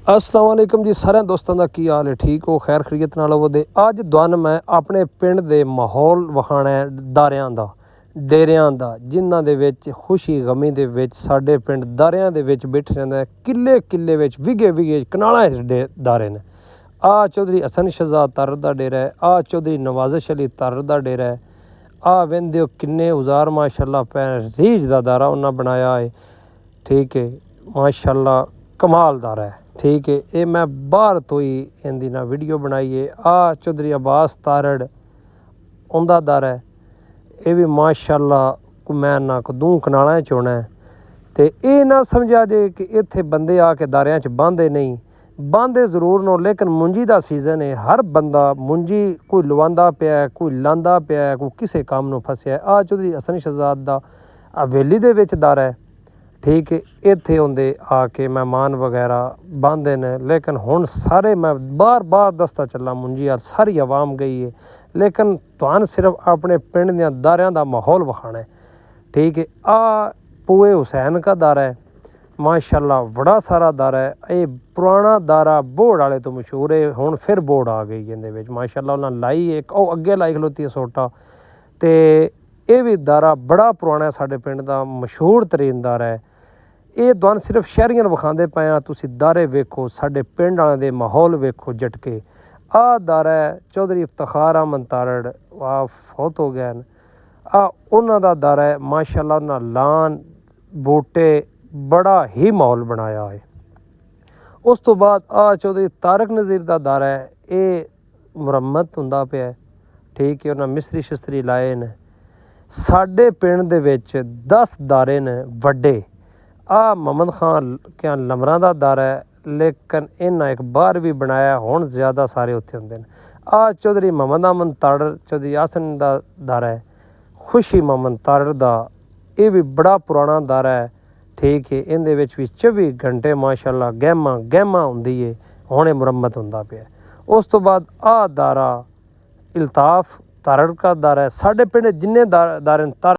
अस्सलाम वालेकुम जी। सारे दोस्तों का की हाल है? ठीक हो? खैर खरीयत नाल होवो। अज तुहानू मैं अपने पिंड दे माहौल विखाना है, दारियां दा, डेरियां दा, जिन्हां दे विच खुशी गमी दे विच साडे पिंड दारियां दे विच बैठे रहिंदा है। किले किले विच विगे विगे कनालां च दारे ने। आ चौधरी हसन शहजाद तारड़ दा डेरा है। आ चौधरी नवाजिश अली तारड़ दा डेरा है। आ वेंदे हो किन्ने उजार माशाअल्लाह पै रीझ दा दारा उन्हां बनाया है। ठीक है, माशाअल्लाह कमाल दारा है। ठीक है, ये मैं बाहर तो ही इंदी ना वीडियो बनाई है। आ चौधरी अब्बास तारड़ उंदा दर है। ये भी माशाअल्लाह मैं ना कदूं कनालां च होना है। तो ये ना समझा जे कि इत्थे बंदे आके दारियां च बांधे नहीं, बांधे जरूर नो, लेकिन मुंजी दा सीजन है। हर बंदा मुंजी कोई लवांदा पिया है, कोई लांदा पिया है, कोई किसी काम नूं फसिया है। आ चौधरी हसन शहजाद दा हवेली दे विच दर है। ठीक है, इत्थे आउंदे आके मेहमान वगैरह बांधे ने, लेकिन हुण सारे मैं बार बार दसदा चला मुंजी अल सारी आवाम गई है, लेकिन तुहान सिर्फ अपने पिंड दियां दारियां दा माहौल विखाना है। ठीक है, आ पूए हुसैन का दारा है। माशाअल्लाह बड़ा सारा दारा है। ये पुराना दारा बोड़ वाले तो मशहूर है, हुण फिर बोड़ आ गई इहदे विच। माशाअल्लाह उन्हां लाई एक ओ अगे लाई खलोती है सोटा। ते ये भी दारा बड़ा पुराना है, साडे पिंड दा मशहूर तरीन दारा है। ये तुहान सिर्फ शहरियां विखांदे पे हाँ, तुसी दारे वेखो, साडे पिंड वाले दे माहौल वेखो जटके। आ दारा है चौधरी इफ्तिखार अहमद तारड़, आ फौत हो गए न। आ उन्हां दा दारा है। माशाअल्लाह उन्हां लान बूटे बड़ा ही माहौल बनाया है। उस तो बाद आ चौधरी तारक नज़ीर दा दारा है। ये मुरम्मत हुंदा पिया है। ठीक है, उन्हां मिस्त्री शिस्त्री लाए न। साडे पिंड दे विच 10 दारे न वड्डे। आ मोहम्मद खान क्या लमरां दा दारा है, लेकिन इन्हां एक बाहर भी बनाया, हुण ज़्यादा सारे उत्थे हुंदे न। आ चौधरी मोहम्मद अमन तारड़ चौधरी आसन दा दारा है। खुशी मोहम्मद तारड़ दा ये भी बड़ा पुराना दारा है। ठीक है, इहदे विच भी 24 घंटे माशाअल्लाह गहमा गहमा हुंदी है। हुण मुरम्मत हुंदा पिया। उस तो बाद आ दारा इल्ताफ तारड़ का दारा है। साडे पिंड जिन्ने दारे